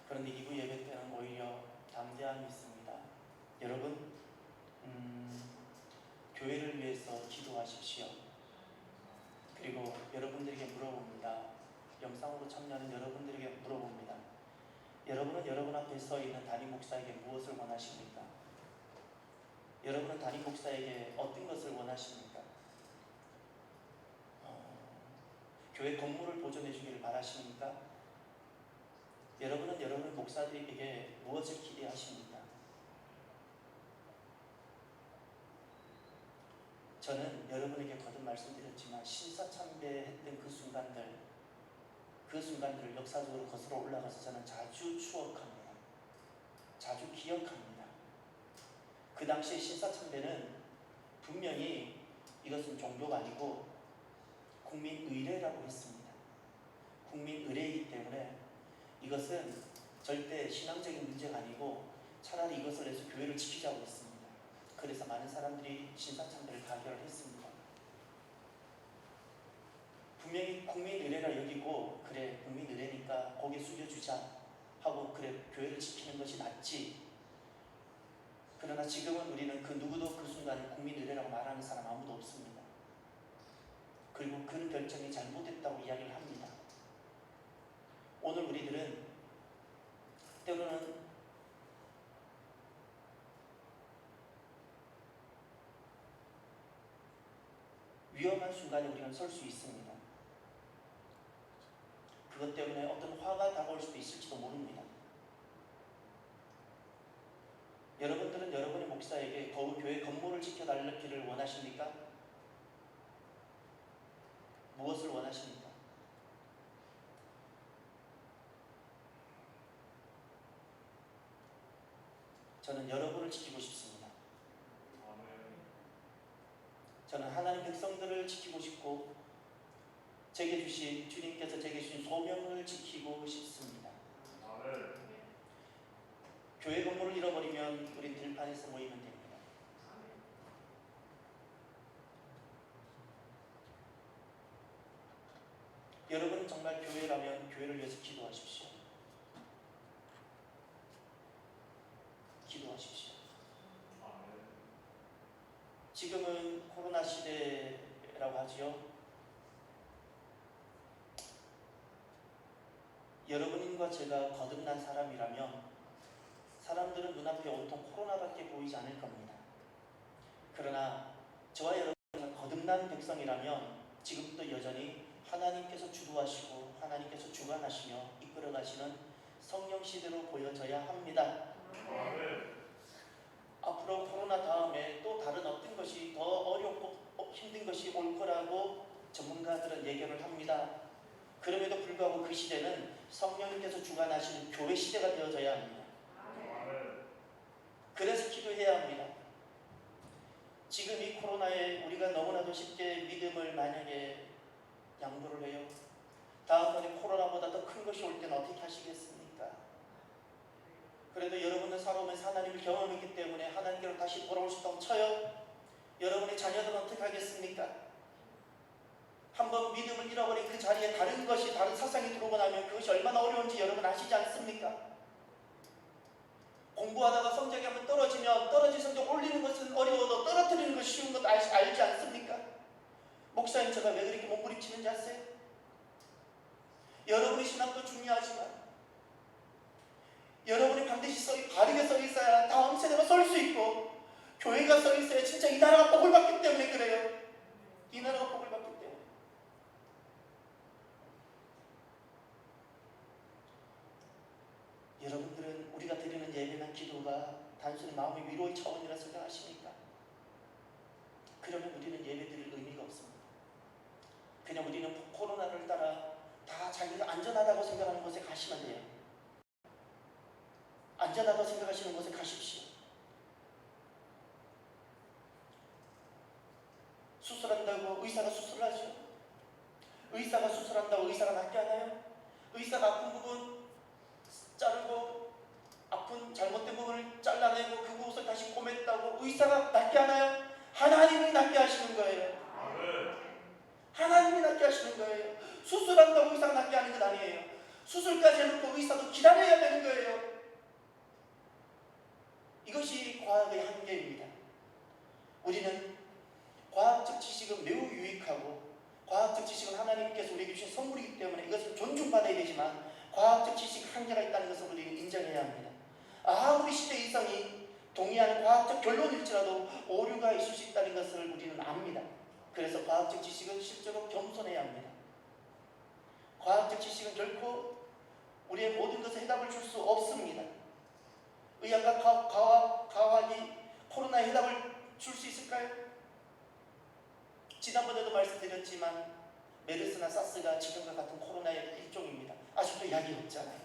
그런데 2부 예배 때는 오히려 담대함이 있습니다. 여러분, 교회를 위해서 기도하십시오. 그리고 여러분들에게 물어봅니다. 영상으로 참여하는 여러분들에게 물어봅니다. 여러분은 여러분 앞에 서 있는 담임 목사에게 무엇을 원하십니까? 여러분은 담임 목사에게 어떤 것을 원하십니까? 교회 건물을 보존해 주기를 바라십니까? 여러분은 여러분 목사들에게 무엇을 기대하십니까? 저는 여러분에게 거듭 말씀드렸지만 신사참배했던 그 순간들을 역사적으로 거슬러 올라가서 저는 자주 추억합니다. 자주 기억합니다. 그 당시에 신사참배는 분명히 이것은 종교가 아니고 국민의례라고 했습니다. 국민의례이기 때문에 이것은 절대 신앙적인 문제가 아니고 차라리 이것을 해서 교회를 지키자고 했습니다. 그래서 많은 사람들이 신사참배를 가결을 했습니다. 분명히 국민의례라 여기고 그래 국민의례니까 고개 숙여주자 하고 그래 교회를 지키는 것이 낫지. 그러나 지금은 우리는 그 누구도 그 순간에 국민의례라고 말하는 사람 아무도 없습니다. 그리고 그런 결정이 잘못됐다고 이야기를 합니다. 오늘 우리들은 때로는 위험한 순간에 우리가 설 수 있습니다. 그것 때문에 어떤 화가 다가올 수도 있을지도 모릅니다. 여러분들은 여러분의 목사에게 교회 건물을 지켜달기를 원하십니까? 무엇을 원하십니까? 저는 여러분을 지키고 싶습니다. 저는 하나님 백성들을 지키고 싶고 주님께서 제게 주신 소명을 지키고 싶습니다. 교회 건물을 잃어버리면 우린 들판에서 모이면 됩니다. 여러분은 정말 교회라면 교회를 위해서 기도하십시오. 기도하십시오. 지금은 코로나 시대라고 하지요. 여러분과 제가 거듭난 사람이라면 사람들은 눈앞에 온통 코로나밖에 보이지 않을 겁니다. 그러나 저와 여러분은 거듭난 백성이라면 지금도 여전히 하나님께서 주도하시고 하나님께서 주관하시며 이끌어가시는 성령 시대로 보여져야 합니다. 앞으로 코로나 다음에 또 다른 어떤 것이 더 어렵고 힘든 것이 올 거라고 전문가들은 예견을 합니다. 그럼에도 불구하고 그 시대는 성령님께서 주관하시는 교회 시대가 되어져야 합니다. 그래서 기도해야 합니다. 지금 이 코로나에 우리가 너무나도 쉽게 믿음을 만약에 양보를 해요. 다음번에 코로나보다 더 큰 것이 올 때는 어떻게 하시겠습니까? 그래도 여러분은 살아오면서 하나님을 경험했기 때문에 하나님께로 다시 돌아올 수 있다고 쳐요. 여러분의 자녀들은 어떻게 하겠습니까? 한번 믿음을 잃어버린 그 자리에 다른 사상이 들어오고 나면 그것이 얼마나 어려운지 여러분 아시지 않습니까? 공부하다가 성적이 한번 떨어지면 떨어진 성적 올리는 것은 어려워도 떨어뜨리는 것이 쉬운 것 알지 않습니까? 목사님 제가 왜 그렇게 몸부림치는지 아세요? 여러분의 신앙도 중요하지만 여러분이 반드시 바르게 서 있어야 다음 세대가 설 수 있고 교회가 서 있어야 진짜 이 나라가 복을 받기 때문에 그래요. 이 나라가 복을 받기 때문에. 여러분들은 우리가 드리는 예배나 기도가 단순히 마음의 위로의 차원이라 생각하십니까? 그러면 우리는 예배 드릴 의미가 없습니다. 그냥 우리는 코로나를 따라 다 자기가 안전하다고 생각하는 곳에 가시면 돼요. 안전하다고 생각하시는 곳에 가십시오. 수술한다고 의사가 수술하죠. 의사가 수술한다고 의사가 낫게 하나요? 의사가 아픈 부분 자르고 아픈 잘못된 부분을 잘라내고 그곳을 다시 꼬맸다고 의사가 낫게 하나요? 하나님이 낫게 하시는 거예요. 하나님이 낫게 하시는 거예요. 수술한다고 의사가 낫게 하는 건 아니에요. 수술까지 해놓고 의사도 기다려야 되는 거예요. 이것이 과학의 한계입니다. 우리는 과학적 지식은 매우 유익하고 과학적 지식은 하나님께서 우리에게 주신 선물이기 때문에 이것을 존중받아야 되지만 과학적 지식 한계가 있다는 것을 우리는 인정해야 합니다. 아무리 시대 이성이 동의하는 과학적 결론일지라도 오류가 있을 수 있다는 것을 우리는 압니다. 그래서 과학적 지식은 실제로 겸손해야 합니다. 과학적 지식은 결코 우리의 모든 것에 해답을 줄 수 없습니다. 의학과 과학이 코로나에 해답을 줄 수 있을까요? 지난번에도 말씀드렸지만 메르스나 사스가 지금과 같은 코로나의 일종입니다. 아직도 약이 없잖아요.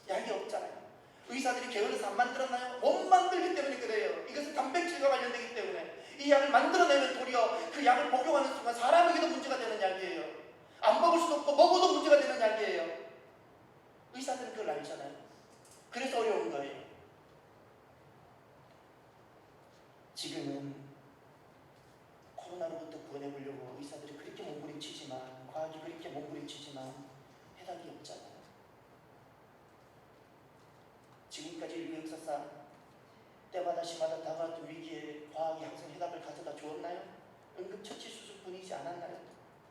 약이 없잖아요. 의사들이 게을러서 안 만들었나요? 못 만들기 때문에 그래요. 이것은 단백질과 관련되기 때문에 이 약을 만들어내면 도리어 그 약을 복용하는 순간 사람에게도 문제가 되는 약이에요. 안 먹을 수도 없고 먹어도 문제가 되는 약이에요. 의사들은 그걸 알잖아요. 그래서 어려운 거예요. 지금은 코로나로부터 구원해보려고 의사들이 그렇게 몸부림치지만 과학이 그렇게 몸부림치지만 해답이 없잖아요. 지금까지 인류 역사상 때마다 시마다 다가왔던 위기에 과학이 항상 해답을 가져다 주었나요? 응급처치 수술뿐이지 않았나요?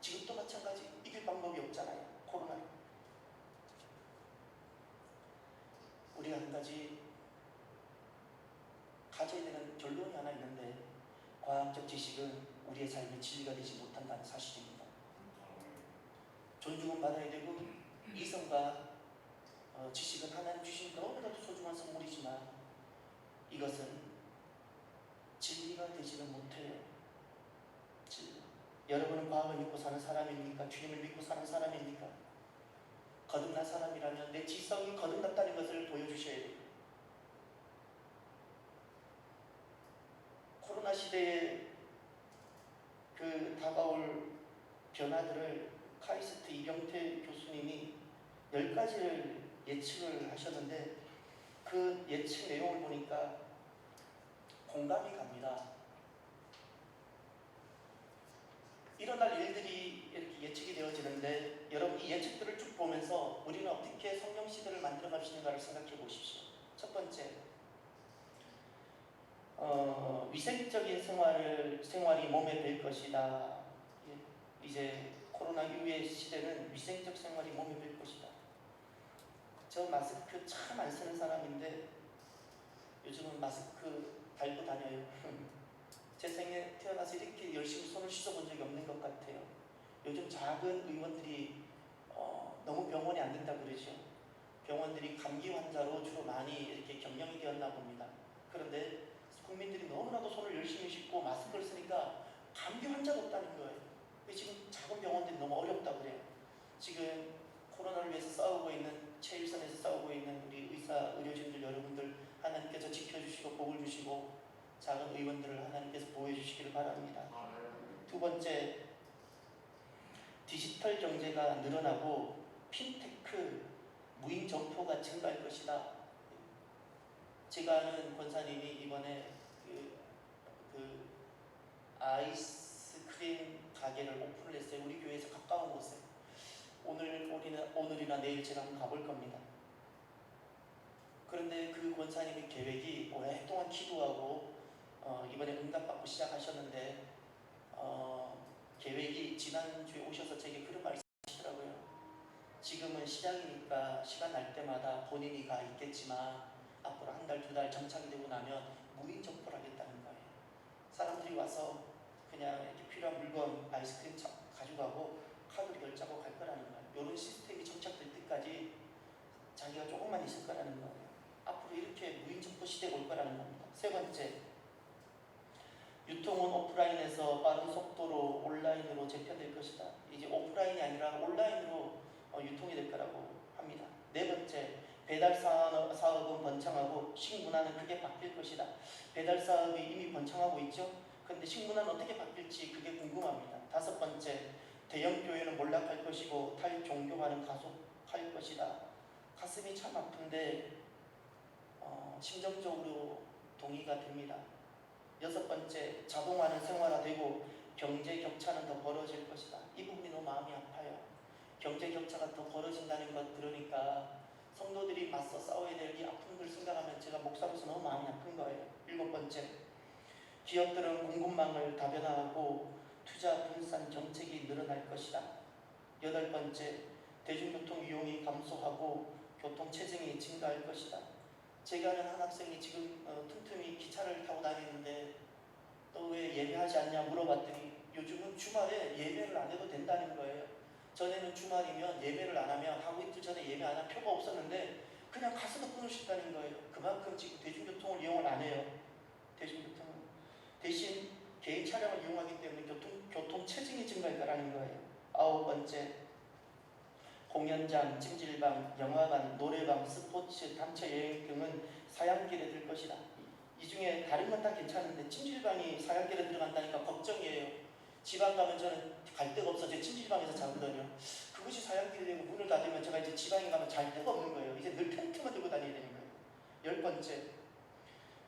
지금도 마찬가지. 이길 방법이 없잖아요. 코로나. 우리가 한 가지 가져야 되는 결론이 하나 있는데 과학적 지식은 우리의 삶의 진리가 되지 못한다는 사실입니다. 존중은 받아야 되고 이성과 지식은 하나님 주신 너무나도 소중한 선물이지만 이것은 진리가 되지는 못해요. 진리. 여러분은 과학을 믿고 사는 사람입니까? 주님을 믿고 사는 사람입니까? 거듭난 사람이라면 내 지성이 거듭났다는 것을 보여주셔야 돼요. 코로나 시대에 그 다가올 변화들을 카이스트 이병태 교수님이 10가지를 예측을 하셨는데 그 예측 내용을 보니까 공감이 갑니다. 일어날 일들이 이렇게 예측이 되어지는데 여러분 이 예측들을 쭉 보면서 우리는 어떻게 성령 시대를 만들어 갈 수 있는가를 생각해 보십시오. 첫 번째, 위생적인 생활이 몸에 뵐 것이다. 이제 코로나 이후의 시대는 위생적 생활이 몸에 뵐 것이다. 저 마스크 참 안 쓰는 사람인데 요즘은 마스크 달고 다녀요. 제 생에 태어나서 이렇게 열심히 손을 씻어본 적이 없는 것 같아요. 요즘 작은 의원들이 너무 병원에 안 된다고 그러죠. 병원들이 감기 환자로 주로 많이 이렇게 경영이 되었나 봅니다. 그런데 국민들이 너무나도 손을 열심히 씻고 마스크를 쓰니까 감기 환자가 없다는 거예요. 지금 작은 병원들이 너무 어렵다고 그래요. 지금 코로나를 위해서 싸우고 있는 최일선에서 싸우고 있는 우리 의사, 의료진들 여러분들 하나님께서 지켜주시고 복을 주시고 작은 의원들을 하나님께서 보호해 주시기를 바랍니다. 두 번째, 디지털 경제가 늘어나고 핀테크, 무인 점포가 증가할 것이다. 제가 아는 권사님이 이번에 그 아이스크림 가게를 오픈을 했어요. 우리 교회에서 가까운 곳에. 오늘이나 내일 제가 한번 가볼 겁니다. 그런데 그 권사님의 계획이 오랫동안 기도하고 이번에 응답받고 시작하셨는데 계획이 지난주에 오셔서 제게 그런 말씀하시더라고요. 지금은 시작이니까 시간 날 때마다 본인이 가 있겠지만 앞으로 한 달, 두 달 정착이 되고 나면 무인 점포를 하겠다는 거예요. 사람들이 와서 그냥 이렇게 필요한 물건, 아이스크림 가져가고 카드로 결제하고 갈 거라는 거예요. 이런 시스템이 정착될 때까지 자기가 조금만 있을 거라는 거예요. 앞으로 이렇게 무인 점포 시대가 올 거라는 겁니다. 세 번째, 유통은 오프라인에서 빠른 속도로 온라인으로 재편될 것이다. 이제 오프라인이 아니라 온라인으로 유통이 될 거라고 합니다. 네 번째, 배달 사업은 번창하고 식문화는 크게 바뀔 것이다. 배달 사업이 이미 번창하고 있죠. 그런데 식문화는 어떻게 바뀔지 그게 궁금합니다. 다섯 번째, 대형 교회는 몰락할 것이고 탈종교화는 가속할 것이다. 가슴이 참 아픈데 심정적으로 동의가 됩니다. 여섯 번째, 자동화는 생활화되고 경제 격차는 더 벌어질 것이다. 이 부분이 너무 마음이 아파요. 경제 격차가 더 벌어진다는 것 들으니까 성도들이 맞서 싸워야 될 이 아픔들 생각하면 제가 목사로서 너무 마음이 아픈 거예요. 7번째, 기업들은 공급망을 다변화하고 투자 분산 정책이 늘어날 것이다. 8번째, 대중교통 이용이 감소하고 교통 체증이 증가할 것이다. 제가 아는 한 학생이 지금 틈틈이 기차를 타고 다니는데 또 왜 예배하지 않냐 물어봤더니 요즘은 주말에 예배를 안 해도 된다는 거예요. 전에는 주말이면 예배를 안 하면 하루 이틀 전에 예배 안 하면 표가 없었는데 그냥 가서도 끊을 수 있다는 거예요. 그만큼 지금 대중교통을 이용을 안 해요. 대중교통은 대신 개인 차량을 이용하기 때문에 교통 체증이 증가할 거라는 거예요. 9번째, 공연장, 찜질방, 영화관, 노래방, 스포츠, 단체 여행 등은 사양길에 들 것이다. 이 중에 다른 건 다 괜찮은데 찜질방이 사양길에 들어간다니까 걱정이에요. 지방 가면 저는 갈 데가 없어. 제 찜질방에서 자거든요. 그것이 사양길이 되고 문을 닫으면 제가 이제 지방에 가면 잘 데가 없는 거예요. 이제 늘 텐트만 들고 다녀야 되는 거예요. 10번째,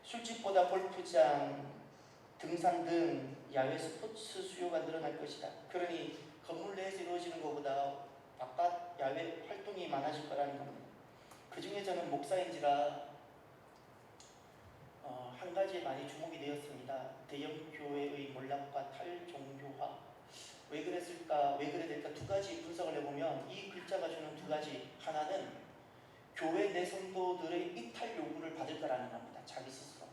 술집보다 골프장, 등산 등 야외 스포츠 수요가 늘어날 것이다. 그러니 건물 내에서 이루어지는 것보다 바깥 야외 활동이 많아질 거라는 겁니다. 그 중에 저는 목사인지라 한 가지에 많이 주목이 되었습니다. 대형 교회의 몰락과 탈종교화. 왜 그랬을까? 왜 그래야 될까? 두 가지 분석을 해보면 이 글자가 주는 두 가지. 하나는 교회 내 성도들의 이탈 요구를 받을 거라는 겁니다. 자기 스스로.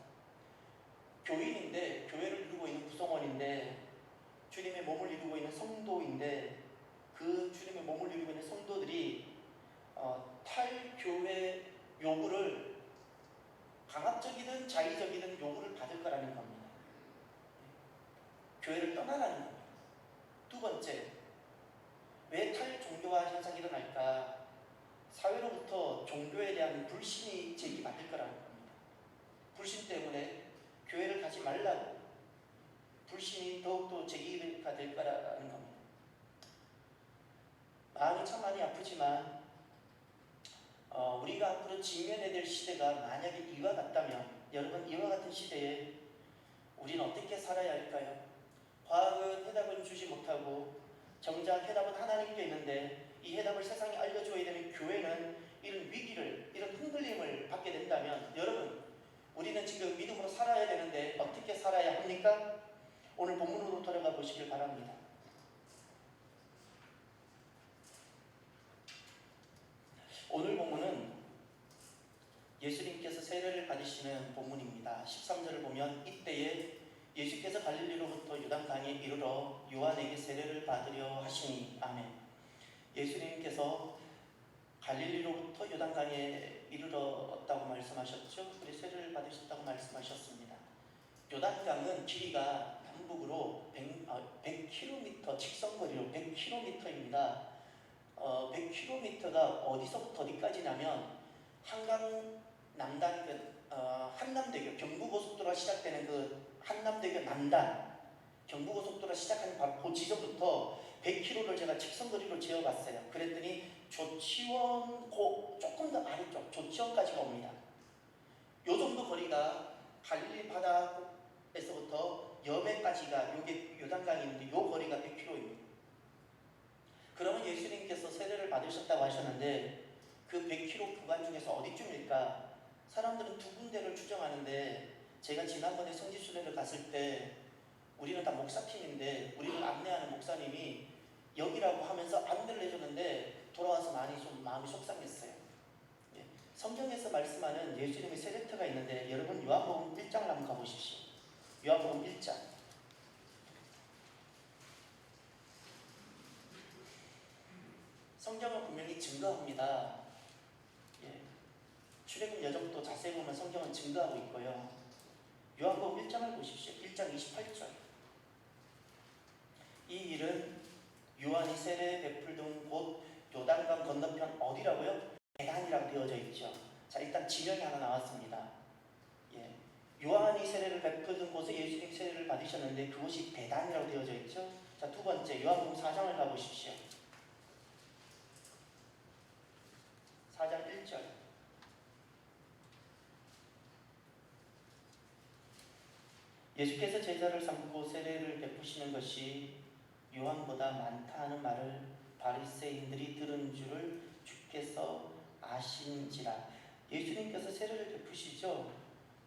교인인데 교회를 이루고 있는 구성원인데 주님의 몸을 이루고 있는 성도인데 그 주님의 몸을 이루고 있는 성도들이 탈교회 요구를 강압적이든 자의적이든 요구를 받을 거라는 겁니다. 교회를 떠나라는 겁니다. 두 번째, 왜 탈종교화 현상이 일어날까? 사회로부터 종교에 대한 불신이 제기받을 거라는 겁니다. 불신 때문에 교회를 가지 말라고 불신이 더욱더 제기가 될 거라는 겁니다. 마음이 참 많이 아프지만 우리가 앞으로 직면해야 될 시대가 만약에 이와 같다면 여러분 이와 같은 시대에 우리는 어떻게 살아야 할까요? 과학은 해답은 주지 못하고 정작 해답은 하나님께 있는데 이 해답을 세상에 알려줘야 되는 교회는 이런 위기를 이런 흔들림을 받게 된다면 여러분 우리는 지금 믿음으로 살아야 되는데 어떻게 살아야 합니까? 오늘 본문으로 돌아가 보시길 바랍니다. 오늘 본문은 예수님께서 세례를 받으시는 본문입니다. 13절을 보면 이때에 예수께서 갈릴리로부터 요단강에 이르러 요한에게 세례를 받으려 하시니 아멘. 예수님께서 갈릴리로부터 요단강에 이르렀다고 말씀하셨죠. 그리고 세례를 받으셨다고 말씀하셨습니다. 요단강은 길이가 남북으로 100km, 직선거리로 100km입니다. 100km가 어디서부터 어디까지냐면 한강 남단 한남대교 경부고속도로가 시작되는 그 한남대교 남단 경부고속도로가 시작하는 바로 그 지점부터 100km를 제가 직선거리로 재어봤어요. 그랬더니 조치원 조금 더 아래쪽 조치원까지가 옵니다. 요 정도 거리가 갈릴리 바다에서부터 여배까지가 요게 요단강이 있는데 요 거리가 100km입니다. 그러면 예수님께서 세례를 받으셨다고 하셨는데 그 100km 구간 중에서 어디쯤일까? 사람들은 두 군데를 추정하는데 제가 지난번에 성지순례를 갔을 때 우리는 다 목사팀인데 우리를 안내하는 목사님이 여기라고 하면서 안내를 해줬는데 돌아와서 많이 좀 마음이 속상했어요. 성경에서 말씀하는 예수님의 세례터가 있는데 여러분 요한복음 1장을 한번 가보십시오. 요한복음 1장. 성경은 분명히 증거합니다. 출애굽 여정도 자세히 보면 성경은 증거하고 있고요. 요한복음 1장을 보십시오. 1장 28절. 이 일은 요한이 세례 베풀던 곳 요단강 건너편 어디라고요? 배단이라고 되어져 있죠. 자, 일단 지명이 하나 나왔습니다. 요한이 세례를 베풀던 곳에 예수님 세례를 받으셨는데 그곳이 배단이라고 되어져 있죠. 자, 두 번째 요한복음 4장을 가보십시오. 4장 1절. 예수께서 제자를 삼고 세례를 베푸시는 것이 요한보다 많다 하는 말을 바리새인들이 들은 줄을 주께서 아신지라. 예수님께서 세례를 베푸시죠.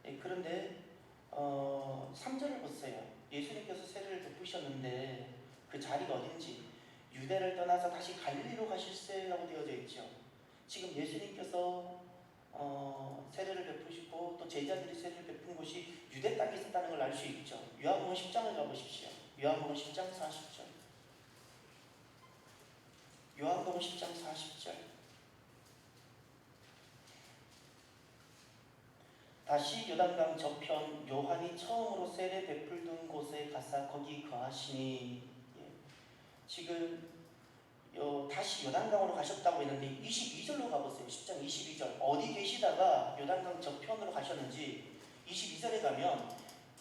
예, 그런데 3절을 보세요. 예수님께서 세례를 베푸셨는데 그 자리가 어딘지, 유대를 떠나서 다시 갈릴리로 가실세라고 되어져 있죠. 지금 예수님께서 세례를 베푸시고 또 제자들이 세례를 베푼 곳이 유대 땅에 있었다는 걸 알 수 있죠. 요한복음 10장을 가보십시오. 요한복음 10장 40절. 요한복음 10장 40절. 다시 요단강 저편 요한이 처음으로 세례 베풀던 곳에 가사 거기 거하시니. 예. 지금 다시 요단강으로 가셨다고 했는데 22절로 가보세요. 10장 22절. 어디 계시다가 요단강 저편으로 가셨는지 22절에 가면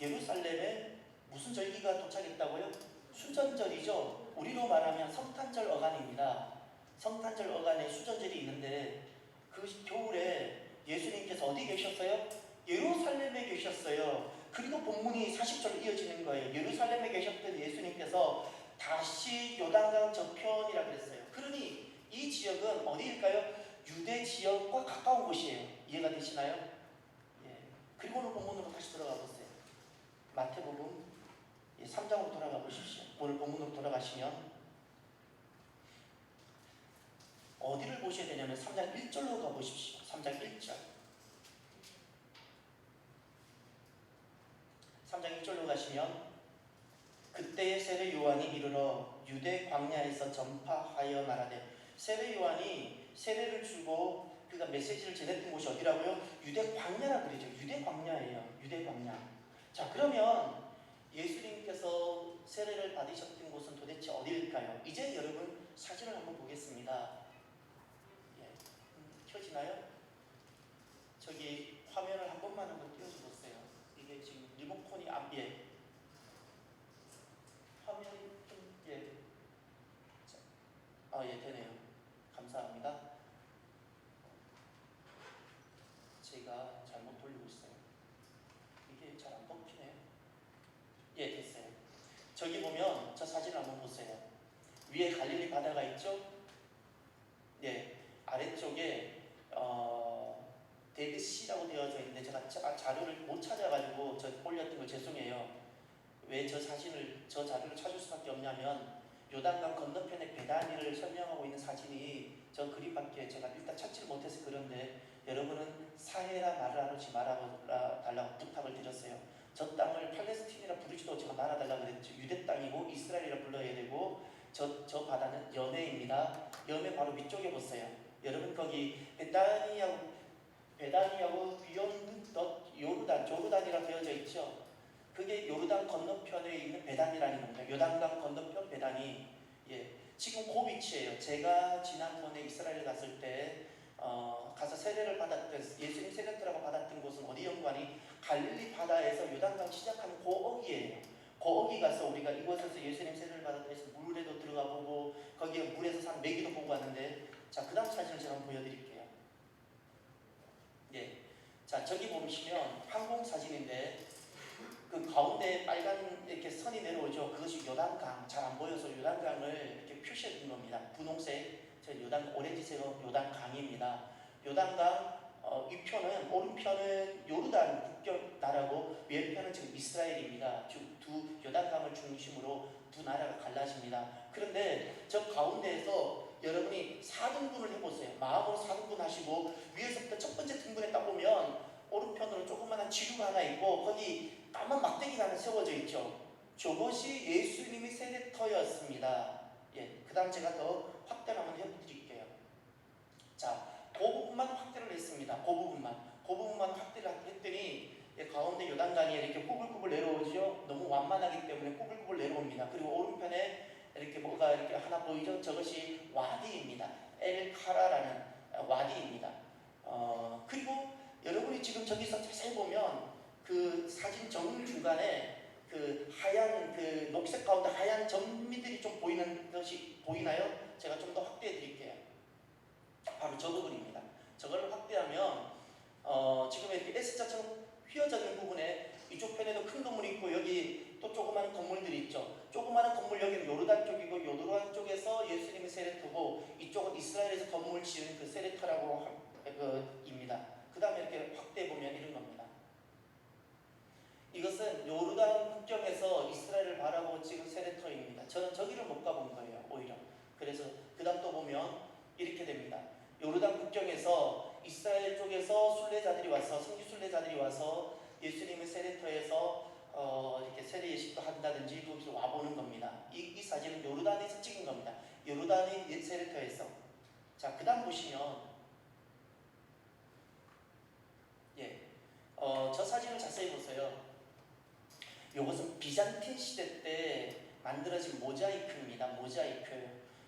예루살렘에 무슨 절기가 도착했다고요? 수전절이죠. 우리로 말하면 성탄절 어간입니다. 성탄절 어간에 수전절이 있는데 그 겨울에 예수님께서 어디 계셨어요? 예루살렘에 계셨어요. 그리고 본문이 40절로 이어지는 거예요. 예루살렘에 계셨던 예수님께서 다시 요단강 저편이라 그랬어요. 그러니 이 지역은 어디일까요? 유대 지역과 가까운 곳이에요. 이해가 되시나요? 예. 그리고 오늘 본문으로 다시 들어가 보세요. 마태복음 3장으로 돌아가 보십시오. 오늘 본문으로 돌아가시면 어디를 보셔야 되냐면 3장 1절로 가보십시오. 3장 1절. 3장 1절로 가시면 그때의 세례 요한이 이르러 유대 광야에서 전파하여 말하되. 세례 요한이 세례를 주고 그가 메시지를 전했던 곳이 어디라고요? 유대 광야라 그러죠. 유대 광야예요. 유대 광야. 자, 그러면 예수님께서 세례를 받으셨던 곳은 도대체 어디일까요? 이제 여러분 사진을 한번 보겠습니다. 예. 켜지나요? 저기 화면을 한 번만 한번 띄워줘 보세요. 이게 지금 리모컨이 안 예. 화면이 좀 예. 예, 되네요. 감사합니다. 제가 잘못 돌리고 있어요. 이게 잘 안 뽑히네요. 예, 됐어요. 저기 보면 저 사진을 한번 보세요. 위에 갈릴리 바다가 있죠? 예, 아래쪽에 데드시라고 되어져 있는데 제가 자료를 못 찾아가지고 저 올렸던 거 죄송해요. 왜 저 자료를 찾을 수밖에 없냐면 요단강 건너편에 베다니를 설명하고 있는 사진이 저 그림밖에 제가 일단 찾지를 못해서 그런데 여러분은 사해라 말하지 말아달라고 부탁을 드렸어요. 저 땅을 팔레스틴이라 부르지도 제가 말아달라고 그랬죠. 유대 땅이고 이스라엘이라 불러야 되고 저 바다는 여매입니다. 여매 바로 위쪽에 보세요. 여러분 거기 베다니하고 비욘드 조르단이라 되어져 있죠. 그게 요르단 건너편에 있는 베단이라는 겁니다. 요단강 건너편 베단이. 예, 지금 그 위치예요. 제가 지난번에 이스라엘 갔을 때 가서 세례를 받았던 예수님 세례들하고 받았던 곳은 어디 연관이 갈릴리 바다에서 요단강 시작하는 그 어기예요. 그 어기 가서 우리가 이곳에서 예수님 세례를 받았다 해서 물에도 들어가 보고 거기에 물에서 산 메기도 보고 왔는데 자, 그 다음 사진을 제가 한번 보여드릴게요. 예, 자 저기 보시면 항공 사진인데 그 가운데 빨간 이렇게 선이 내려오죠. 그것이 요단강. 잘 안 보여서 요단강을 이렇게 표시해 둔 겁니다. 분홍색, 저 오렌지색은 요단강입니다. 요단강 위편은 오른편은 요르단 국경 나라고 왼편은 지금 이스라엘입니다. 두 요단강을 중심으로 두 나라가 갈라집니다. 그런데 저 가운데에서 여러분이 4등분을 해보세요. 마음으로 4등분 하시고 위에서부터 첫 번째 등분에 딱 보면 오른편으로 조그마한 지류가 하나 있고 거기 까만 막대기가 하나 세워져 있죠. 저것이 예수님이 세례터였습니다. 예, 그 다음 제가 더 확대를 한번 해드릴게요. 자, 그 부분만 확대를 했습니다. 그 부분만 확대를 했더니 가운데 요단강이 이렇게 꾸불꾸불 내려오죠. 너무 완만하기 때문에 꾸불꾸불 내려옵니다. 그리고 오른편에 이렇게 뭐가 이렇게 하나 보이죠. 저것이 와디입니다. 엘카라라는 와디입니다. 그리고 여러분이 지금 저기서 자세히 보면 그 사진 정 중간에 그 하얀 그 녹색 가운데 하얀 점미들이 좀 보이는 것이 보이나요? 제가 좀 더 확대해 드릴게요. 바로 저 부분입니다. 저거를 확대하면 지금 이렇게 S자처럼 휘어져 있는 부분에 이쪽 편에도 큰 건물이 있고 여기 또 조그마한 건물들이 있죠. 조그마한 건물 여기는 요르단 쪽이고 요르단 쪽에서 예수님의 세례터고 이쪽은 이스라엘에서 건물 지은 그 세례터라고 입니다. 그 다음에 이렇게 확대해 보면 이런 겁니다. 이것은 요르단 국경에서 이스라엘을 바라보고 찍은 세례터입니다. 저는 저기를 못 가본 거예요, 오히려. 그래서 그 다음 또 보면 이렇게 됩니다. 요르단 국경에서 이스라엘 쪽에서 순례자들이 와서 성지 순례자들이 와서 예수님의 세례터에서 이렇게 세례 예식도 한다든지 거기서 와보는 겁니다. 이 사진은 요르단에서 찍은 겁니다. 요르단의 세례터에서. 자, 그 다음 보시면 저 사진을 자세히 보세요. 이것은 비잔틴 시대 때 만들어진 모자이크입니다.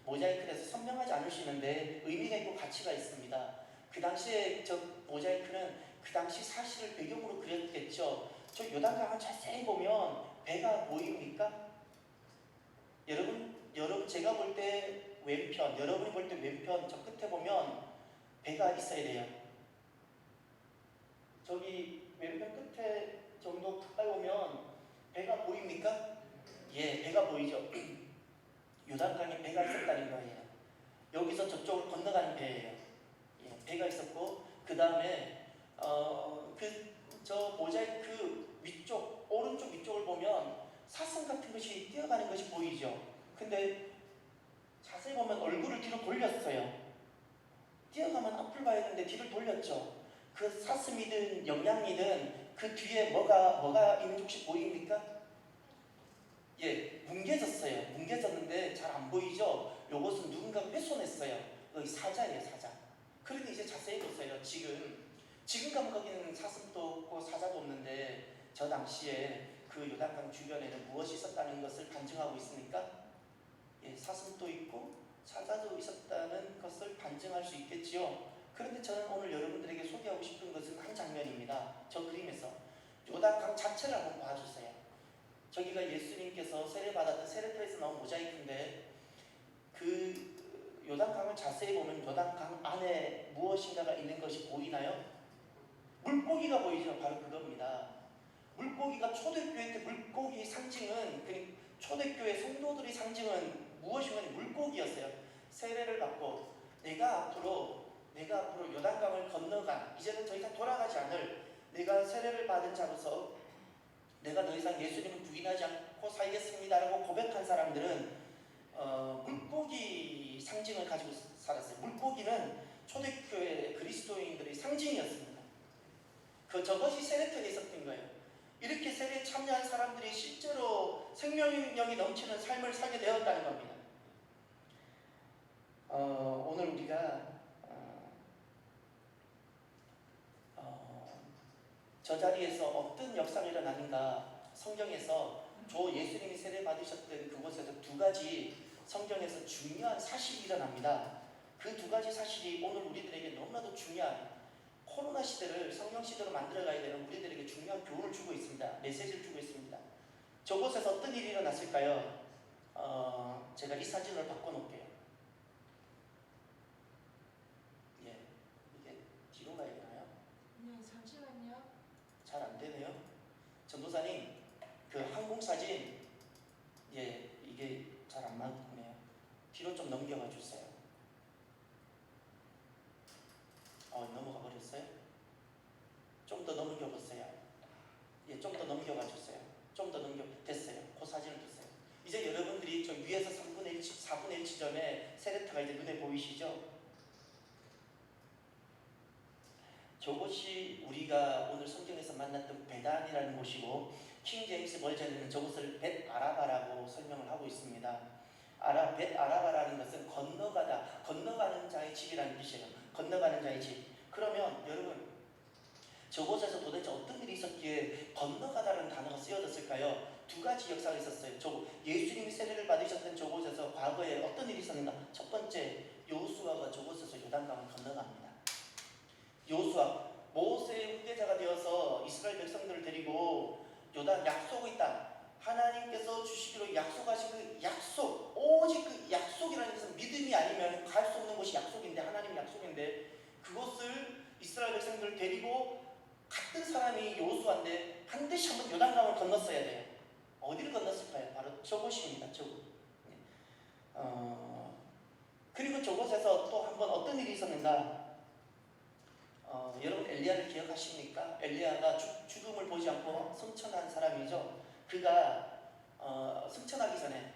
모자이크에서 선명하지 않을 수 있는데 의미가 있고 가치가 있습니다. 그 당시에 저 모자이크는 그 당시 사실을 배경으로 그렸겠죠. 저 요단강을 자세히 보면 배가 보입니까? 여러분 제가 볼 때 왼편, 여러분이 볼 때 왼편 저 끝에 보면 배가 있어야 돼요. 저기 왼편 끝에 정도 가까이 오면 배가 보입니까? 예, 배가 보이죠. 요단강에 배가 있었다는 거예요. 여기서 저쪽을 건너가는 배예요. 예, 배가 있었고 그 다음에 저 모자이크 위쪽 오른쪽 위쪽을 보면 사슴 같은 것이 뛰어가는 것이 보이죠. 근데 자세히 보면 얼굴을 뒤로 돌렸어요. 뛰어가면 앞을 봐야 되는데 뒤를 돌렸죠. 그 사슴이든 영양이든 그 뒤에 뭐가 있는지 혹시 보입니까? 예, 뭉개졌어요. 뭉개졌는데 잘 안 보이죠? 요것은 누군가가 훼손했어요. 여기 사자예요, 사자. 그런데 이제 자세히 보세요. 지금 가면 거기는 사슴도 없고 사자도 없는데 저 당시에 그 요단강 주변에는 무엇이 있었다는 것을 반증하고 있으니까 예, 사슴도 있고 사자도 있었다는 것을 반증할 수 있겠지요. 그런데 저는 오늘 여러분들에게 소개하고 싶은 것은 한 장면입니다. 저 그림에서 요단강 자체를 한번 봐주세요. 저기가 예수님께서 세례받았던 세례터에서 나온 모자이크인데 그 요단강을 자세히 보면 요단강 안에 무엇인가가 있는 것이 보이나요? 물고기가 보이죠. 바로 그겁니다. 물고기가 초대교회 때 물고기 상징은 초대교회 성도들의 상징은 무엇이면 물고기였어요. 세례를 받고 내가 앞으로 요단강을 건너간 이제는 더 이상 돌아가지 않을 내가 세례를 받은 자로서 내가 더 이상 예수님을 부인하지 않고 살겠습니다라고 고백한 사람들은 물고기 상징을 가지고 살았어요. 물고기는 초대교회 그리스도인들의 상징이었습니다. 저것이 세례터에 있었던 거예요. 이렇게 세례에 참여한 사람들이 실제로 생명력이 넘치는 삶을 살게 되었다는 겁니다. 오늘 우리가 저 자리에서 어떤 역사가 일어나는가 성경에서 예수님이 세례 받으셨던 그곳에서 두 가지 성경에서 중요한 사실이 일어납니다. 그 두 가지 사실이 오늘 우리들에게 너무나도 중요한 코로나 시대를 성령 시대로 만들어가야 되는 우리들에게 중요한 교훈을 주고 있습니다. 메시지를 주고 있습니다. 저곳에서 어떤 일이 일어났을까요? 제가 이 사진을 바꿔놓을게요. 예, 이게 뒤로 가야 되나요? 네, 잠시만요. 잘 안 되네요. 전도사님, 그 항공 사진, 예, 이게 잘 안 맞네요. 뒤로 좀 넘겨가 주세요. 넘어가 버렸어요? 좀 더 넘겨보세요. 예, 좀 더 넘겨가 주세요. 좀 더 됐어요. 그 사진을 주세요. 이제 여러분들이 저 위에서 4분의 1 지점에 세례터가 이제 눈에 보이시죠? 저곳이 우리가 오늘 성경에서 만났던 베단이라는 곳이고 킹 제임스 버전에는 저곳을 벳 아라바라고 설명을 하고 있습니다. 벳 아라바라는 것은 건너가는 자의 집이라는 뜻이에요. 건너가는 자의 집. 그러면 여러분 저곳에서 도대체 어떤 일이 있었기에 건너가다라는 단어가 쓰여졌을까요? 두 가지 역사가 있었어요. 예수님이 세례를 받으셨던 저곳에서 과거에 어떤 일이 있었는가? 첫 번째, 여호수아가 저곳에서 요단강을 건너갑니다. 여호수아, 모세의 후계자가 되어서 이스라엘 백성들을 데리고 요단 약속의 땅, 하나님께서 주시기로 약속하신 그 약속, 오직 그 약속이라는 것은 믿음이 아니면 갈 수 없는 것이 약속인데, 하나님의 약속인데 그것을 이스라엘 백성들을 데리고 갔던 사람이 여호수아인데 반드시 한번 요단강을 건넜어야 돼요. 어디를 건넜을까요? 바로 저곳입니다. 저곳. 그리고 저곳에서 또 한 번 어떤 일이 있었는가? 여러분 엘리야를 기억하십니까? 엘리야가 죽음을 보지 않고 승천한 사람이죠. 그가 승천하기 전에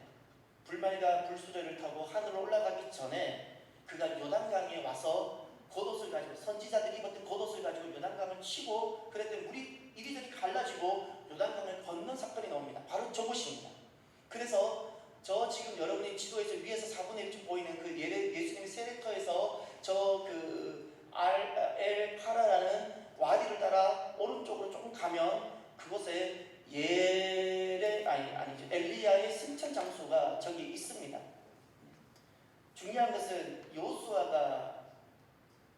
불말과 불수레를 타고 하늘로 올라가기 전에 그가 요단강에 와서 겉옷을 가지고 선지자들이 입었던 겉옷을 가지고 요단강을 치고 그랬더니 물이 이리저리 갈라지고 요단강을 건넌 사건이 나옵니다. 바로 저곳입니다. 그래서 저 지금 여러분이 지도에서 위에서 4분의 1쯤 보이는 그 예수님의 세례터에서 저 그 엘 파라라는 와디를 따라 오른쪽으로 조금 가면 그곳에 아니죠. 엘리야의 승천 장소가 저기 있습니다. 중요한 것은 여호수아가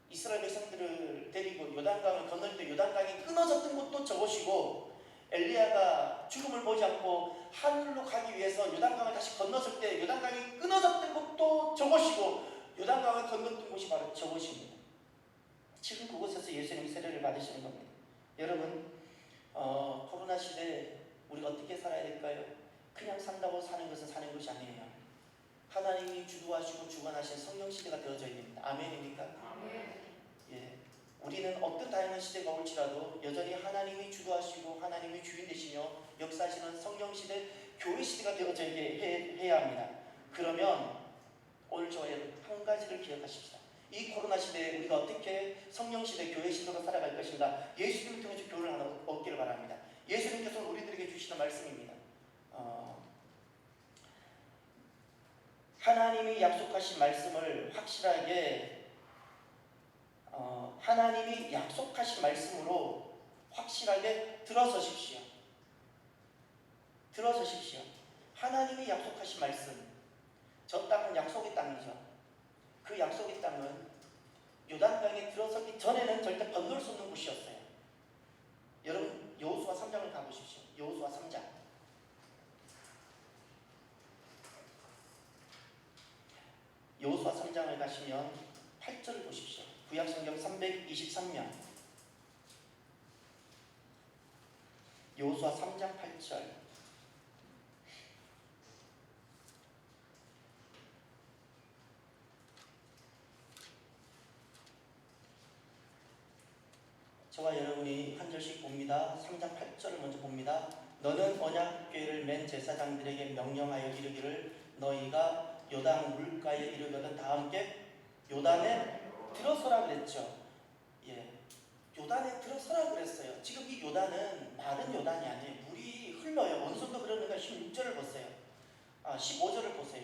이스라엘 백성들을 데리고 요단강을 건널 때 요단강이 끊어졌던 곳도 저곳이고 엘리야가 죽음을 보지 않고 하늘로 가기 위해서 요단강을 다시 건넜을 때 요단강이 끊어졌던 곳도 저곳이고 요단강을 건넜던 곳이 바로 저곳입니다. 지금 그곳에서 예수님이 세례를 받으시는 겁니다. 여러분 코로나 시대에 우리가 어떻게 살아야 될까요? 그냥 산다고 사는 것은 사는 것이 아니에요. 하나님이 주도하시고 주관하신 성령 시대가 되어져야 됩니다. 아멘입니까? 아멘. 예. 우리는 어떤 다양한 시대가 올지라도 여전히 하나님이 주도하시고 하나님이 주인 되시며 역사하시는 성령 시대, 교회 시대가 되어져야 해야 합니다. 그러면 오늘 저와 여러분 한 가지를 기억하십시다. 이 코로나 시대에 우리가 어떻게 성령 시대, 교회 시대로 살아갈 것인가? 예수님을 통해서 교훈을 하나 얻기를 바랍니다. 예수님께서는 우리들에게 주시는 말씀입니다. 하나님이 약속하신 말씀을 확실하게 하나님이 약속하신 말씀으로 확실하게 들어서십시오. 들어서십시오. 하나님이 약속하신 말씀. 저 땅은 약속의 땅이죠. 그 약속의 땅은 요단강에 들어서기 전에는 절대 건널 수 없는 곳이었어요. 여러분 여호수아 3장을 가보십시오. 여호수아 3장. 여호수아 3장을 가시면 8절을 보십시오. 구약성경 323면 여호수아 3장 8절. 저와 여러분이 한 절씩 봅니다. 3장 8절을 먼저 봅니다. 너는 언약궤를 맨 제사장들에게 명령하여 이르기를 너희가 요단 물가에 이르거든 다 함께 요단에 들어서라 그랬죠. 예, 요단에 들어서라 그랬어요. 지금 이 요단은 마른 요단이 아니에요. 물이 흘러요. 어느 정도 그러는가 16절을 보세요. 15절을 보세요.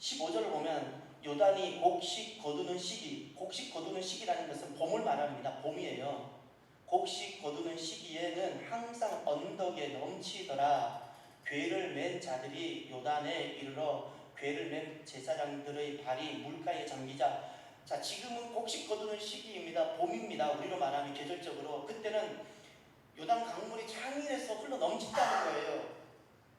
15절을 보면 요단이 곡식 거두는 시기, 곡식 거두는 시기라는 것은 봄을 말합니다. 봄이에요. 곡식 거두는 시기에는 항상 언덕에 넘치더라. 궤를 맨 자들이 요단에 이르러 궤를 맨 제사장들의 발이 물가에 잠기자. 자, 지금은 곡식 거두는 시기입니다. 봄입니다. 우리로 말하면 계절적으로. 그때는 요단 강물이 장인에서 흘러 넘친다는 거예요.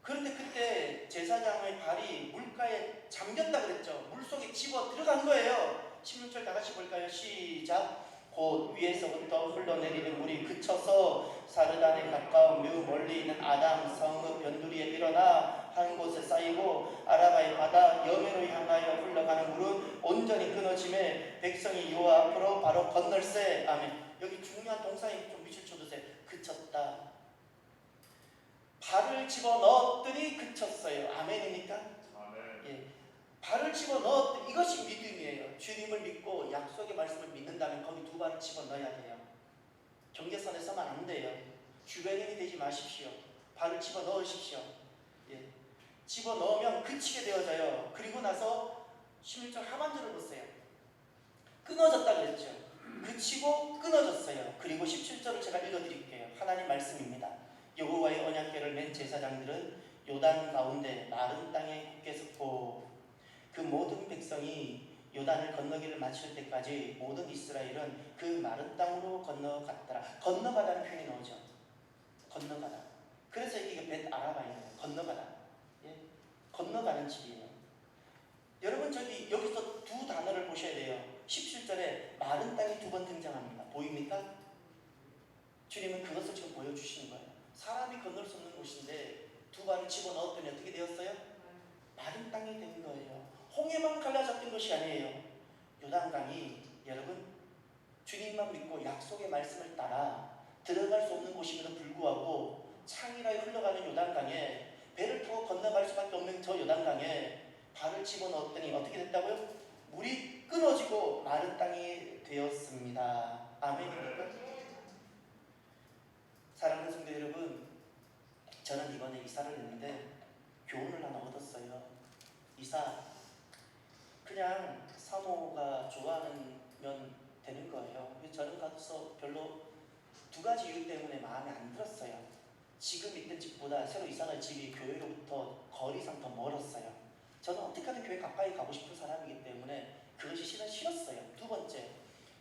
그런데 그때 제사장의 발이 물가에 잠겼다 그랬죠. 물속에 집어 들어간 거예요. 16절 다 같이 볼까요? 시작. 곧 위에서부터 흘러내리는 물이 그쳐서 사르단에 가까운 매우 멀리 있는 아담 성읍 변두리에 일어나 한 곳에 쌓이고 아라바의 바다 여매로 향하여 흘러가는 물은 온전히 끊어짐에 백성이 여호와 앞으로 바로 건널세. 아멘. 여기 중요한 동사에 좀 밑줄 쳐주세요. 그쳤다. 발을 집어넣었더니 그쳤어요. 아멘입니까? 아멘. 예. 발을 집어넣었더니 이것이 믿음이에요. 주님을 믿고 약속의 말씀을 믿는다면 거기 두 발을 집어넣어야 돼요. 경계선에 서면 안 돼요. 주변인이 되지 마십시오. 발을 집어넣으십시오. 예. 집어넣으면 그치게 되어져요. 그리고 나서 16절 하반절을 보세요. 끊어졌다 그랬죠. 그치고 끊어졌어요. 그리고 17절을 제가 읽어드릴게요. 하나님 말씀입니다. 여호와의 언약궤를 맨 제사장들은 요단 가운데 마른 땅에 굳게 섰고 그 모든 백성이 요단을 건너기를 마칠 때까지 모든 이스라엘은 그 마른 땅으로 건너갔더라. 건너가다는 표현이 나오죠. 건너가다. 그래서 이게 벳 아라바예요. 건너가다. 예? 건너가는 집이에요. 여러분 저기 여기서 두 단어를 보셔야 돼요. 17절에 마른 땅이 두 번 등장합니다. 보입니까? 주님은 그것을 지금 보여주시는 거예요. 사람이 건널 수 없는 곳인데 두 발을 집어넣었더니 어떻게 되었어요? 마른 땅이 된 거예요. 홍해만 갈라졌던 것이 아니에요. 요단강이 여러분 주님만 믿고 약속의 말씀을 따라 들어갈 수 없는 곳임에도 불구하고 창이라에 흘러가는 요단강에 배를 타고 건너갈 수밖에 없는 저 요단강에 발을 집어넣었더니 어떻게 됐다고요? 물이 끊어지고 마른 땅이 되었습니다. 아멘입니까? 사랑하는 성도 여러분, 저는 이번에 이사를 했는데 교훈을 하나 얻었어요. 이사, 그냥 사모가 좋아하면 되는 거예요. 저는 가서 별로 두 가지 이유 때문에 마음에 안 들었어요. 지금 있던 집보다 새로 이사갈 집이 교회로부터 거리상 더 멀었어요. 저는 어떻게든 교회 가까이 가고 싶은 사람이기 때문에 그것이 싫었어요. 두 번째,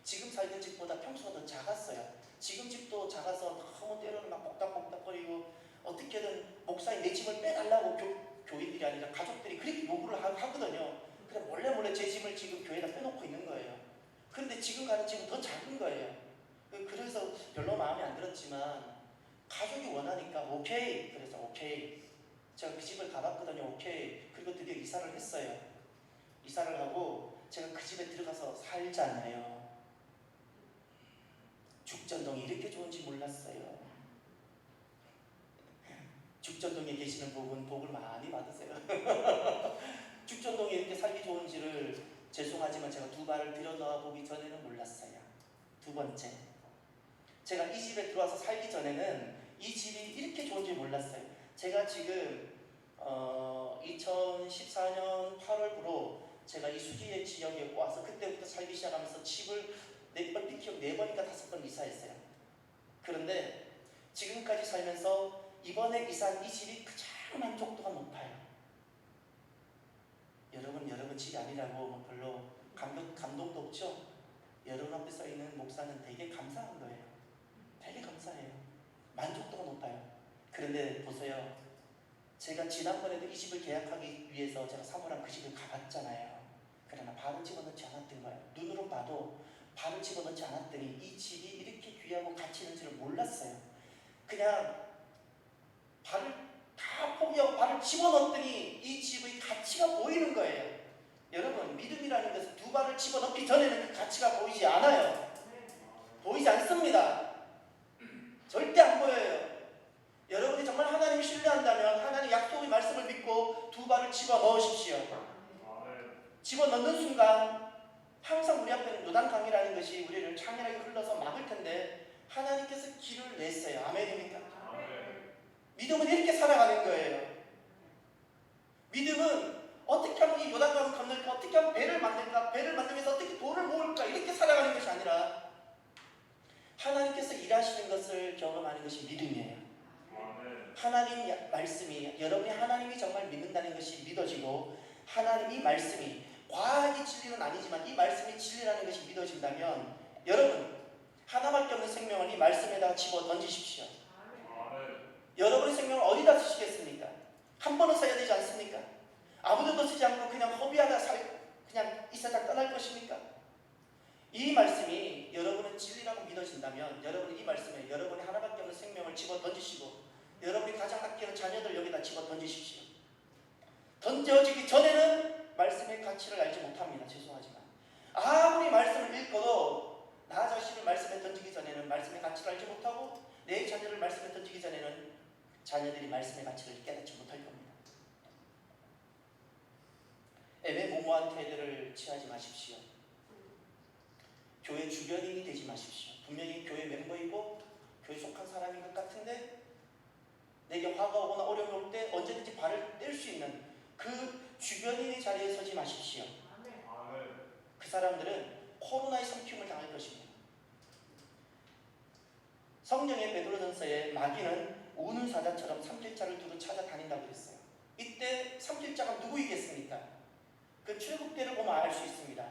지금 살던 집보다 평수가 더 작았어요. 지금 집도 작아서 너무 때로는 막 복닥복닥거리고 어떻게든 목사님 내 집을 빼달라고 교인들이 아니라 가족들이 그렇게 요구를 하거든요. 그래 몰래 제 집을 지금 교회에다 빼놓고 있는 거예요. 그런데 지금 가는 집은 더 작은 거예요. 그래서 별로 마음에 안 들었지만 가족이 원하니까 오케이. 그래서 오케이. 제가 그 집을 가봤거든요. 오케이. 그리고 드디어 이사를 했어요. 이사를 하고 제가 그 집에 들어가서 살잖아요. 죽전동이 이렇게 좋은지 몰랐어요. 죽전동에 계시는 분은 복을 많이 받으세요. 죽전동이 이렇게 살기 좋은지를 죄송하지만 제가 두 발을 들여놓아 보기 전에는 몰랐어요. 두 번째, 제가 이 집에 들어와서 살기 전에는 이 집이 이렇게 좋은지 몰랐어요. 제가 지금 2014년 8월부로 제가 이 수지의 지역에 와서 그때부터 살기 시작하면서 집을 얼핏 기억 4번인가 5번 이사했어요. 그런데 지금까지 살면서 이번에 이사한 이 집이 가장 만족도가 높아요. 여러분 집이 아니라고 뭐 별로 감동도 없죠? 여러분 앞에 서 있는 목사는 되게 감사한 거예요. 되게 감사해요. 만족도가 높아요. 그런데 보세요. 제가 지난번에도 이 집을 계약하기 위해서 제가 사모랑 그 집을 가봤잖아요. 그러나 발을 집어넣지 않았던 거예요. 눈으로 봐도 발을 집어넣지 않았더니 이 집이 이렇게 귀하고 가치 있는지를 몰랐어요. 그냥 발을 다 포기하고 발을 집어넣었더니 이 집의 가치가 보이는 거예요. 여러분, 믿음이라는 것은 두 발을 집어넣기 전에는 그 가치가 보이지 않아요. 보이지 않습니다. 절대 안 보여요. 여러분이 정말 하나님을 신뢰한다면 하나님 약속의 말씀을 믿고 두 발을 집어넣으십시오. 집어넣는 순간 항상 우리 앞에는 요단강이라는 것이 우리를 창이라게 흘러서 막을 텐데 하나님께서 길을 냈어요. 아멘입니까? 믿음은 이렇게 살아가는 거예요. 믿음은 어떻게 하면 이 요단강을 건널까, 어떻게 하면 배를 만들까, 배를 만들면서 어떻게 돌을 모을까, 이렇게 살아가는 것이 아니라 하나님께서 일하시는 것을 경험하는 것이 믿음이에요. 하나님 말씀이, 여러분이 하나님이 정말 믿는다는 것이 믿어지고 하나님이 말씀이 과학이 진리는 아니지만 이 말씀이 진리라는 것이 믿어진다면 여러분 하나밖에 없는 생명을 이 말씀에다가 집어 던지십시오. 여러분의 생명을 어디다 쓰시겠습니까? 한 번은 써야 되지 않습니까? 아무데도 쓰지 않고 그냥 허비하다 그냥 이 세상 떠날 것입니까? 이 말씀이 여러분은 진리라고 믿어진다면 여러분은 이 말씀에 여러분이 하나밖에 없는 생명을 집어 던지시고 여러분이 가장 아끼는 자녀들 여기다 집어 던지십시오. 던져지기 전에는 말씀의 가치를 알지 못합니다. 죄송하지만 아무리 말씀을 읽고도 나 자신을 말씀에 던지기 전에는 말씀의 가치를 알지 못하고 내 자녀를 말씀에 던지기 전에는 자녀들이 말씀의 가치를 깨닫지 못할 겁니다. 애매모호한 태도를 취하지 마십시오. 교회 주변인이 되지 마십시오. 분명히 교회 멤버이고 교회 속한 사람인 것 같은데 내게 화가 오거나 어려움이 올 때 언제든지 발을 뗄 수 있는 그 주변인의 자리에 서지 마십시오. 그 사람들은 코로나의 삼킴을 당할 것입니다. 성경의 베드로전서에 마귀는 우는 사자처럼 삼킬자를 두고 찾아다닌다고 그랬어요. 이때 삼킬자가 누구이겠습니까? 그 출국대를 보면 알 수 있습니다.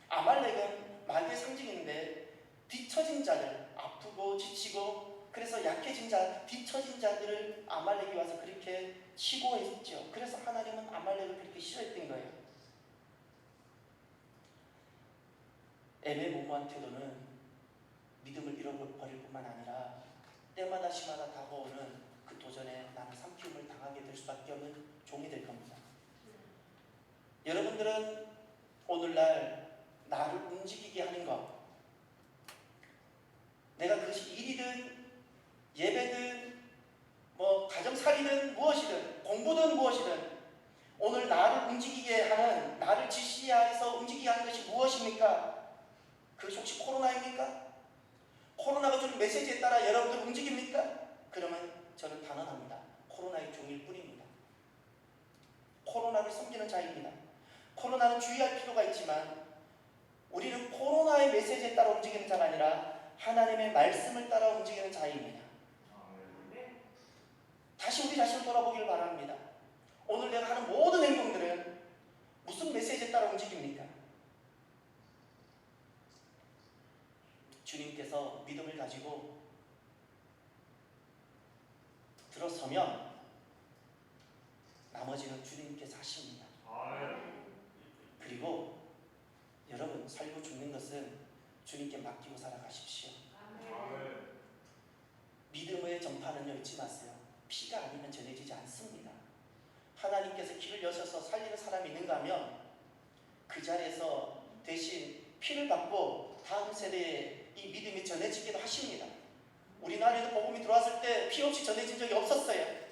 아말렉은 마귀의 상징인데 뒤처진 자들, 아프고 지치고 그래서 약해진 자, 뒤처진 자들을 아말렉이 와서 그렇게 치고 했죠. 그래서 하나님은 아말렉을 그렇게 싫어했던 거예요. 애매모호한 태도는 믿음을 잃어버릴 뿐만 아니라 때마다 시마다 다가오는 그 도전에 나는 삼키움을 당하게 될 수밖에 없는 종이 될 겁니다. 여러분들은 오늘날 나를 움직이게 하는 것, 내가 그것이 일이든 예배든 가정살이든 무엇이든 공부든 무엇이든 오늘 나를 움직이게 하는, 나를 지시하여서 움직이게 하는 것이 무엇입니까? 그것이 혹시 코로나입니까? 코로나가 주는 메시지에 따라 여러분들 움직입니까? 그러면 저는 단언합니다. 코로나의 종일 뿐입니다. 코로나를 섬기는 자입니다. 코로나는 주의할 필요가 있지만 우리는 코로나의 메시지에 따라 움직이는 자가 아니라 하나님의 말씀을 따라 움직이는 자입니다. 다시 우리 자신을 돌아보기를 바랍니다. 오늘 내가 하는 모든 행동들은 무슨 메시지에 따라 움직입니까? 주님께서 믿음을 가지고 들어서면 나머지는 주님께서 하십니다. 그리고 여러분, 살고 죽는 것은 주님께 맡기고 살아가십시오. 믿음의 전파는요, 잊지 마세요. 피가 아니면 전해지지 않습니다. 하나님께서 길을 여셔서 살리는 사람이 있는가 하면 그 자리에서 대신 피를 받고 다음 세대에 이 믿음이 전해지기도 하십니다. 우리나라에도 복음이 들어왔을 때 피 없이 전해진 적이 없었어요.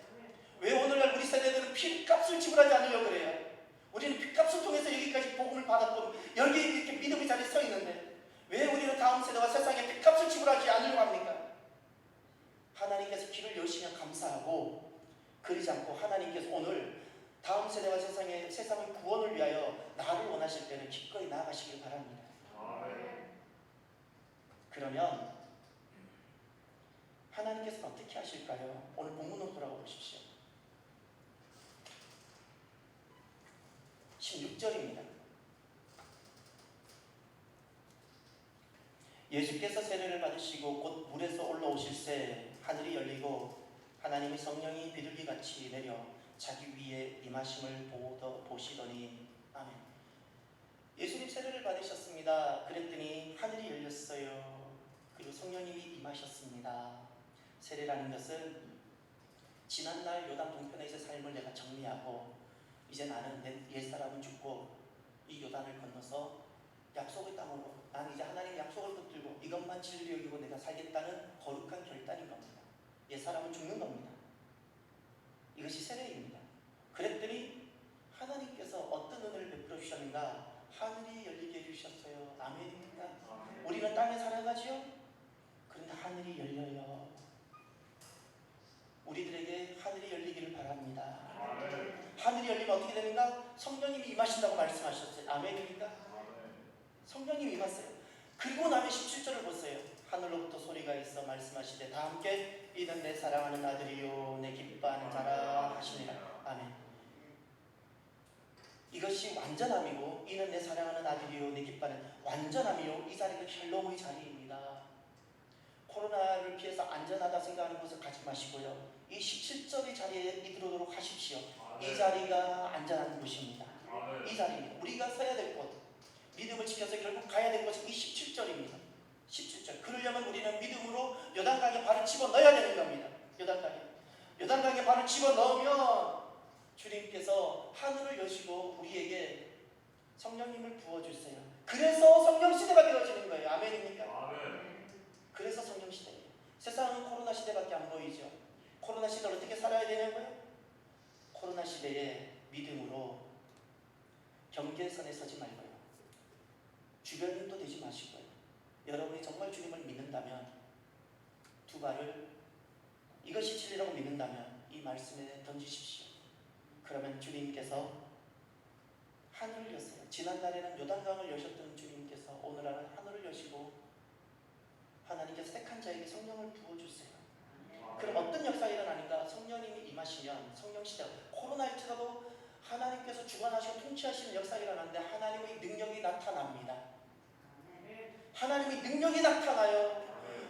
왜 오늘날 우리 세대들은 피값을 지불하지 않으려고 그래요? 우리는 피값을 통해서 여기까지 복음을 받았고 여기 이렇게 믿음의 자리에 서 있는데 왜 우리는 다음 세대와 세상에 피값을 지불하지 않으려고 합니까? 하나님께서 길을 여시면 감사하고, 그러지 않고 하나님께서 오늘 다음 세대와 세상의 구원을 위하여 나를 원하실 때는 기꺼이 나아가시길 바랍니다. 그러면 하나님께서는 어떻게 하실까요? 오늘 본문으로 돌아가 보십시오. 16절입니다. 예수께서 세례를 받으시고 곧 물에서 올라오실새 하늘이 열리고 하나님의 성령이 비둘기같이 내려 자기 위에 임하심을 보시더니. 아멘. 예수님 세례를 받으셨습니다. 그랬더니 하늘이 열렸어요. 그리고 성령님이 임하셨습니다. 세례라는 것은 지난날 요단 동편에서의 삶을 내가 정리하고 이제 나는 내 옛사람은 죽고 이 요단을 건너서 약속의 땅으로, 나는 이제 하나님의 약속을 붙들고 이것만 진리 여기고 내가 살겠다는 거룩한 결단인 겁니다. 옛사람은 죽는 겁니다. 이것이 세례입니다. 그랬더니 하나님께서 어떤 은혜를 베풀어 주셨는가? 하늘이 열리게 해주셨어요. 아멘입니까? 우리는 땅에 살아가지요? 그런데 하늘이 열려요. 우리들에게 하늘이 열리기를 바랍니다. 하늘이 열리면 어떻게 되는가? 성령님이 임하신다고 말씀하셨어요. 아멘입니까? 성령님이 임하세요. 그리고 나면 17절을 보세요. 하늘로부터 소리가 있어 말씀하시되 다 함께 이는 내 사랑하는 아들이요 내 기뻐하는 자라 하시니라. 아멘. 이것이 완전함이고 이는 내 사랑하는 아들이요 내 기뻐하는 완전함이요, 이 자리가 샬롬의 자리입니다. 코로나를 피해서 안전하다 생각하는 곳을 가지 마시고요, 이 17절의 자리에 이르도록 하십시오. 이 자리가 안전한 곳입니다. 이 자리입니다. 우리가 서야 될 곳, 믿음을 지켜서 결국 가야 될 곳은 이 17절입니다. 17절. 그러려면 우리는 믿음으로 요단강에 발을 집어넣어야 되는 겁니다. 요단강에 발을 집어넣으면 주님께서 하늘을 여시고 우리에게 성령님을 부어주세요. 그래서 성령시대가 되어지는 거예요. 아멘입니까? 아멘. 그래서 성령시대예요. 세상은 코로나 시대밖에 안 보이죠. 코로나 시대를 어떻게 살아야 되냐고요? 코로나 시대에 믿음으로 경계선에 서지 말고요, 주변인도 되지 마시고요, 여러분이 정말 주님을 믿는다면 두 발을 이것이 진리라고 믿는다면 이 말씀에 던지십시오. 그러면 주님께서 하늘을 여세요. 지난날에는 요단강을 여셨던 주님께서 오늘날은 하늘을 여시고 하나님께서 택한 자에게 성령을 부어주세요. 그럼 어떤 역사가 일어나는가? 성령님이 임하시면 성령시대, 코로나일지라도 하나님께서 주관하시고 통치하시는 역사가 일어나는데 하나님의 능력이 나타납니다. 하나님의 능력이 나타나요.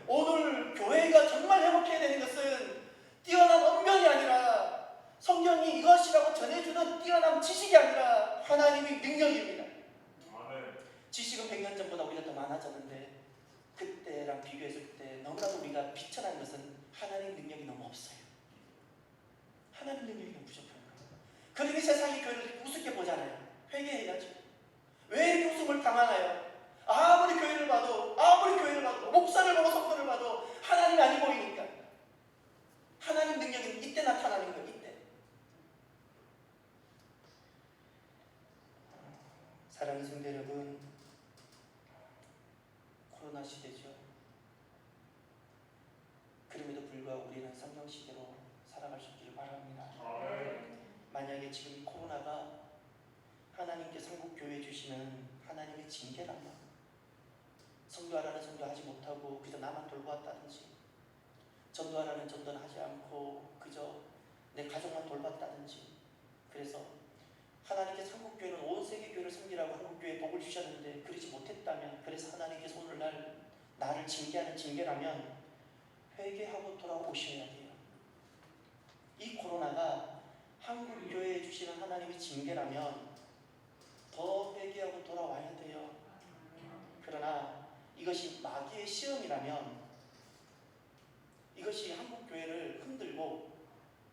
오늘 교회가 정말 회복해야 되는 것은 뛰어난 언변이 아니라 성령이 이것이라고 전해주는 뛰어난 지식이 아니라 하나님의 능력입니다. 지식은 100년 전보다 우리가 더 많아졌는데 그때랑 비교했을 때 너무나도 우리가 비천한 것은 하나님의 능력이 너무 없어요. 하나님 능력이 너무 부족한 거예요. 그러니 세상이 교회를 우습게 보잖아요. 회개해야죠. 왜 이렇게 웃음을 당하나요? 아무리 교회를 봐도 목사를 보고 성도를 봐도 하나님이 아니 보이니까. 하나님 능력은 이때 나타나는 거예요. 이때. 사랑하는 성도 여러분, 코로나 시대죠. 그럼에도 불구하고 우리는 성령 시대로 살아갈 수 있기를 바랍니다. 만약에 지금 코로나가 하나님께 한국교회 주시는 하나님의 징계라면, 성도하라는 성도하지 못하고 그저 나만 돌보았다든지, 전도하라는 전도는 하지 않고 그저 내 가족만 돌봤다든지, 그래서 하나님께서 한국교회는 온 세계교회를 섬기라고 한국교회에 복을 주셨는데 그러지 못했다면, 그래서 하나님께서 오늘 나를 징계하는 징계라면 회개하고 돌아오셔야 돼요. 이 코로나가 한국교회에 주시는 하나님의 징계라면 더 회개하고 돌아와야 돼요. 그러나 이것이 마귀의 시험이라면, 이것이 한국교회를 흔들고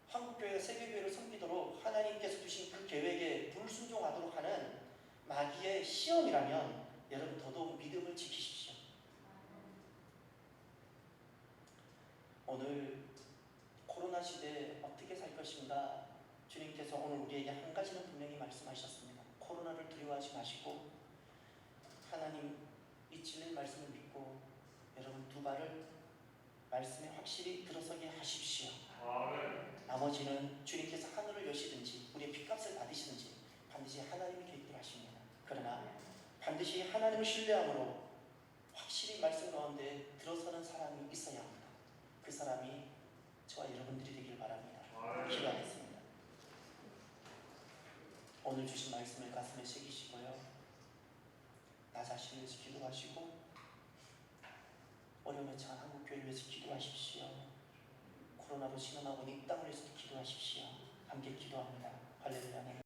한국교회가 세계교회를 섬기도록 하나님께서 주신 그 계획에 불순종하도록 하는 마귀의 시험이라면 여러분 더더욱 믿음을 지키십시오. 오늘 코로나 시대에 어떻게 살 것인가, 주님께서 오늘 우리에게 한 가지는 분명히 말씀하셨습니다. 코로나를 두려워하지 마시고 하나님 이 진리의 말씀을 믿고 여러분 두 발을 말씀에 확실히 들어서게 하십시오. 나머지는 주님께서 하늘을 여시든지 우리의 핏값을 받으시든지 반드시 하나님이 계획대로 하십니다. 그러나 반드시 하나님을 신뢰함으로 확실히 말씀 가운데 들어서는 사람이 있어야 합니다. 그 사람이 저와 여러분들이 되길 바랍니다. 기도하겠습니다. 오늘 주신 말씀을 가슴에 새기시고요, 나 자신을 위해서 기도하시고 어려움에 처한 한국교회를 위해서 기도하십시오. 코로나로 신음하고 있는 이 땅을 위해서도 기도하십시오.